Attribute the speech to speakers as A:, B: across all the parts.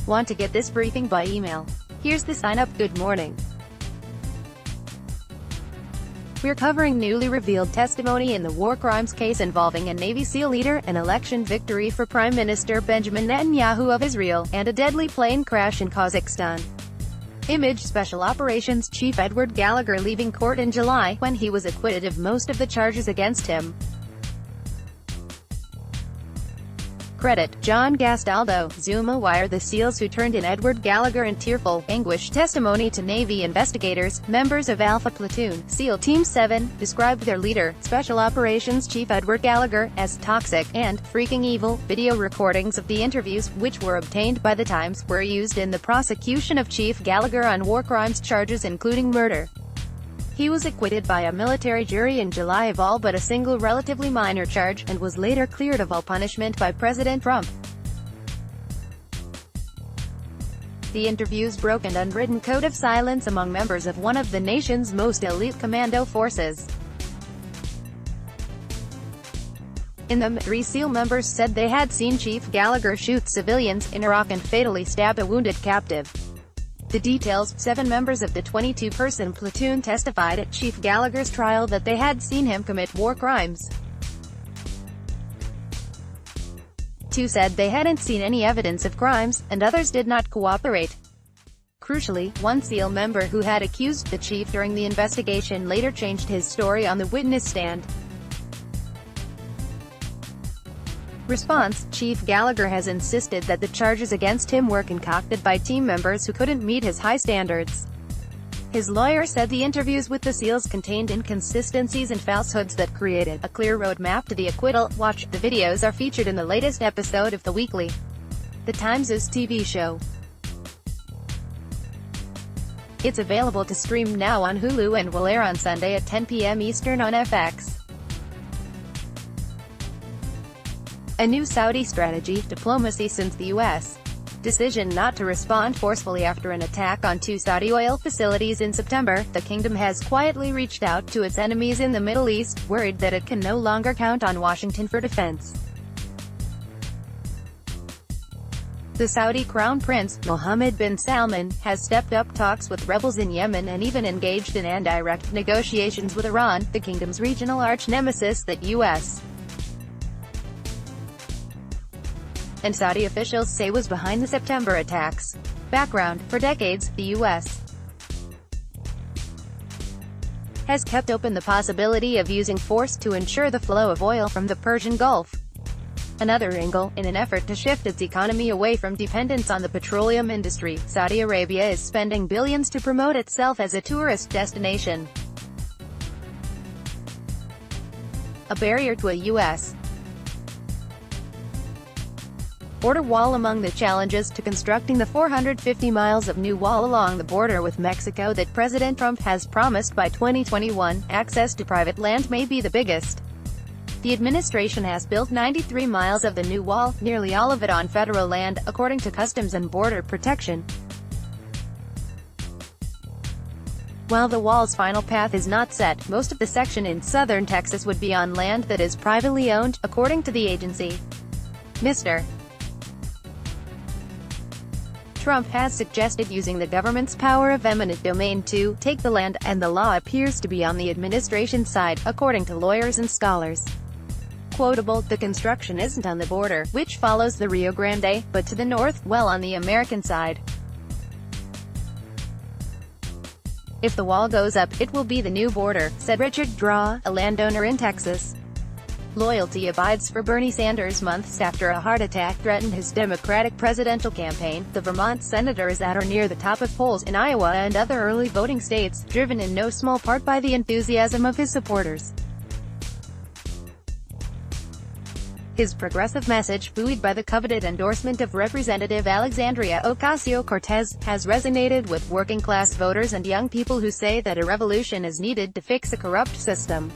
A: Want to get this briefing by email? Here's the sign-up. Good morning. We're covering newly revealed testimony in the war crimes case involving a Navy SEAL leader, an election victory for Prime Minister Benjamin Netanyahu of Israel, and a deadly plane crash in Kazakhstan. Image Special Operations Chief Edward Gallagher leaving court in July, when he was acquitted of most of the charges against him. Credit: John Gastaldo, Zuma Wire. The SEALs who turned in Edward Gallagher in tearful, anguished testimony to Navy investigators, members of Alpha Platoon, SEAL Team 7, described their leader, Special Operations Chief Edward Gallagher, as toxic and freaking evil. Video recordings of the interviews, which were obtained by the Times, were used in the prosecution of Chief Gallagher on war crimes charges including murder. He was acquitted by a military jury in July of all but a single relatively minor charge, and was later cleared of all punishment by President Trump. The interviews broke an unwritten code of silence among members of one of the nation's most elite commando forces. In them, 3 SEAL members said they had seen Chief Gallagher shoot civilians in Iraq and fatally stab a wounded captive. The details: 7 members of the 22-person platoon testified at Chief Gallagher's trial that they had seen him commit war crimes. 2 said they hadn't seen any evidence of crimes, and others did not cooperate. Crucially, 1 SEAL member who had accused the chief during the investigation later changed his story on the witness stand. Response: Chief Gallagher has insisted that the charges against him were concocted by team members who couldn't meet his high standards. His lawyer said the interviews with the SEALs contained inconsistencies and falsehoods that created a clear roadmap to the acquittal. Watch. The videos are featured in the latest episode of the weekly The Times' TV show. It's available to stream now on Hulu and will air on Sunday at 10 p.m. Eastern on FX. A new Saudi strategy: diplomacy since the U.S. decision not to respond forcefully after an attack on 2 Saudi oil facilities in September. The kingdom has quietly reached out to its enemies in the Middle East, worried that it can no longer count on Washington for defense. The Saudi Crown Prince, Mohammed bin Salman, has stepped up talks with rebels in Yemen and even engaged in indirect negotiations with Iran, the kingdom's regional arch-nemesis that U.S. and Saudi officials say was behind the September attacks. Background: for decades, the U.S. has kept open the possibility of using force to ensure the flow of oil from the Persian Gulf. Another angle: in an effort to shift its economy away from dependence on the petroleum industry, Saudi Arabia is spending billions to promote itself as a tourist destination. A barrier to a U.S. border wall. Among the challenges to constructing the 450 miles of new wall along the border with Mexico that President Trump has promised by 2021, access to private land may be the biggest. The administration has built 93 miles of the new wall, nearly all of it on federal land, according to Customs and Border Protection. While the wall's final path is not set, most of the section in southern Texas would be on land that is privately owned, according to the agency. Mr. Trump has suggested using the government's power of eminent domain to take the land, and the law appears to be on the administration's side, according to lawyers and scholars. Quotable: the construction isn't on the border, which follows the Rio Grande, but to the north, well on the American side. If the wall goes up, it will be the new border, said Richard Draw, a landowner in Texas. Loyalty abides for Bernie Sanders months after a heart attack threatened his Democratic presidential campaign. The Vermont senator is at or near the top of polls in Iowa and other early voting states, driven in no small part by the enthusiasm of his supporters. His progressive message, buoyed by the coveted endorsement of Representative Alexandria Ocasio-Cortez, has resonated with working-class voters and young people who say that a revolution is needed to fix a corrupt system.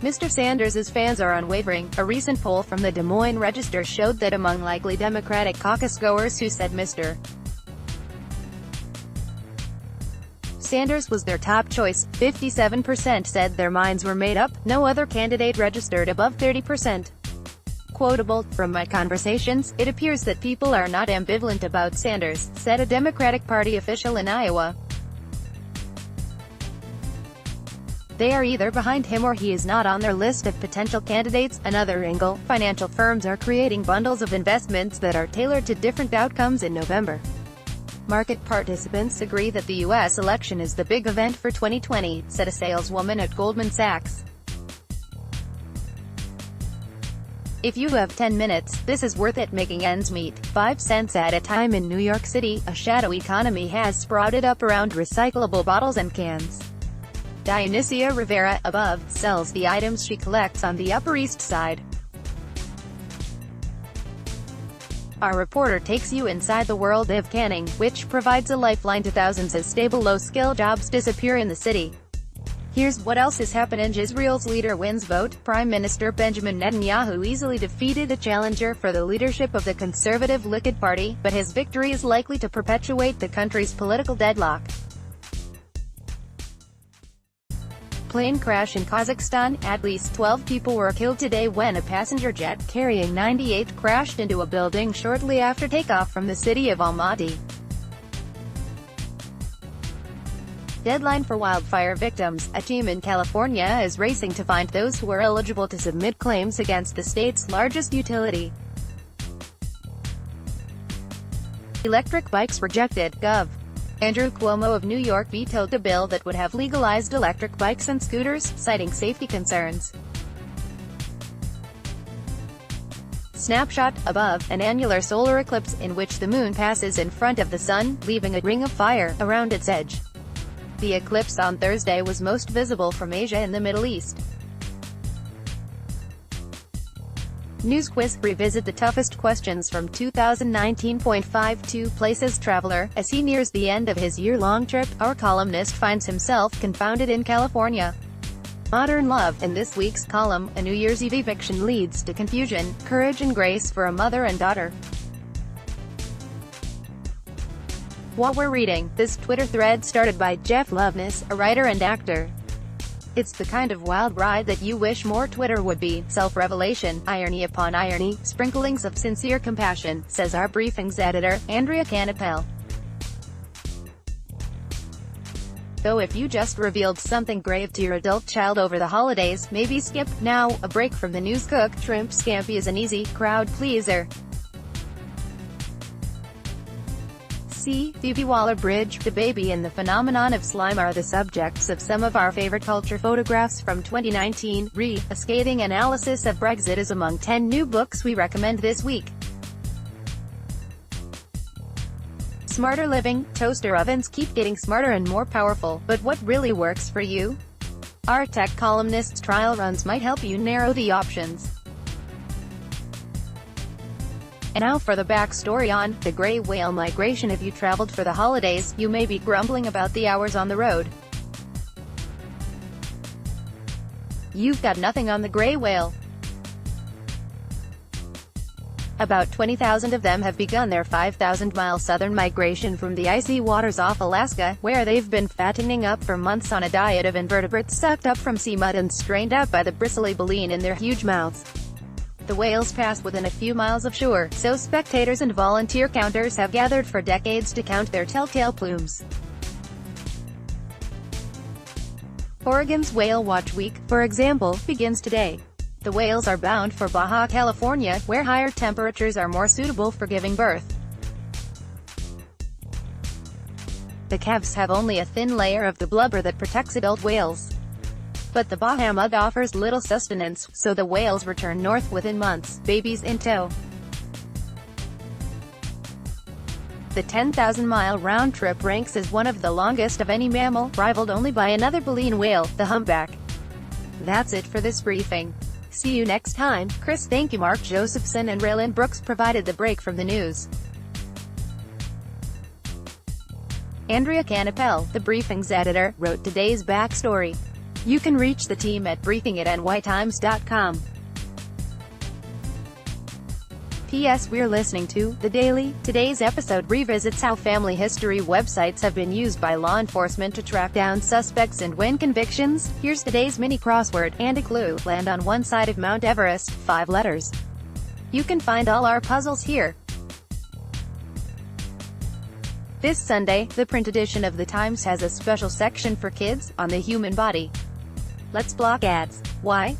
A: Mr. Sanders' fans are unwavering. A recent poll from the Des Moines Register showed that among likely Democratic caucus-goers who said Mr. Sanders was their top choice, 57% said their minds were made up. No other candidate registered above 30%. Quotable, "From my conversations, it appears that people are not ambivalent about Sanders," said a Democratic Party official in Iowa. They are either behind him or he is not on their list of potential candidates. Another angle, financial firms are creating bundles of investments that are tailored to different outcomes in November. Market participants agree that the U.S. election is the big event for 2020, said a saleswoman at Goldman Sachs. If you have 10 minutes, this is worth it. Making ends meet. 5 cents at a time. In New York City, a shadow economy has sprouted up around recyclable bottles and cans. Dionysia Rivera, above, sells the items she collects on the Upper East Side. Our reporter takes you inside the world of canning, which provides a lifeline to thousands as stable low-skill jobs disappear in the city. Here's what else is happening. Israel's leader wins vote. Prime Minister Benjamin Netanyahu easily defeated a challenger for the leadership of the conservative Likud party, but his victory is likely to perpetuate the country's political deadlock. Plane crash in Kazakhstan. At least 12 people were killed today when a passenger jet carrying 98 crashed into a building shortly after takeoff from the city of Almaty. Deadline for wildfire victims. A team in California is racing to find those who are eligible to submit claims against the state's largest utility. Electric bikes rejected. Gov. Andrew Cuomo of New York vetoed a bill that would have legalized electric bikes and scooters, citing safety concerns. Snapshot, above, an annular solar eclipse, in which the moon passes in front of the sun, leaving a ring of fire around its edge. The eclipse on Thursday was most visible from Asia and the Middle East. News Quiz. Revisit the toughest questions from 2019.52 Places Traveler. As he nears the end of his year-long trip, our columnist finds himself confounded in California. Modern love. In this week's column, a New Year's Eve eviction leads to confusion, courage and grace for a mother and daughter. What we're reading. This Twitter thread started by Jeff Loveness, a writer and actor. It's the kind of wild ride that you wish more Twitter would be. Self-revelation, irony upon irony, sprinklings of sincere compassion, says our briefings editor, Andrea Canapel. Though if you just revealed something grave to your adult child over the holidays, maybe skip. Now, a break from the news. Cook. Shrimp scampi is an easy crowd pleaser. See, Phoebe Waller-Bridge, the baby and the phenomenon of slime are the subjects of some of our favorite culture photographs from 2019. Read, a scathing analysis of Brexit is among 10 new books we recommend this week. Smarter living. Toaster ovens keep getting smarter and more powerful, but what really works for you? Our tech columnist's trial runs might help you narrow the options. And now for the backstory on the gray whale migration. If you traveled for the holidays, you may be grumbling about the hours on the road. You've got nothing on the gray whale. About 20,000 of them have begun their 5,000-mile southern migration from the icy waters off Alaska, where they've been fattening up for months on a diet of invertebrates sucked up from sea mud and strained out by the bristly baleen in their huge mouths. The whales pass within a few miles of shore, so spectators and volunteer counters have gathered for decades to count their telltale plumes. Oregon's Whale Watch Week, for example, begins today. The whales are bound for Baja California, where higher temperatures are more suitable for giving birth. The calves have only a thin layer of the blubber that protects adult whales. But the Baja mud offers little sustenance, so the whales return north within months, babies in tow. The 10,000-mile round trip ranks as one of the longest of any mammal, rivaled only by another baleen whale, the humpback. That's it for this briefing. See you next time. Chris. Thank you. Mark Josephson and Raylan Brooks provided the break from the news. Andrea Canapel, the briefing's editor, wrote today's backstory. You can reach the team at briefing@nytimes.com. P.S. We're listening to The Daily. Today's episode revisits how family history websites have been used by law enforcement to track down suspects and win convictions. Here's today's mini crossword, and a clue. Land on one side of Mount Everest, 5 letters. You can find all our puzzles here. This Sunday, the print edition of the Times has a special section for kids, on the human body. Let's block ads. Why?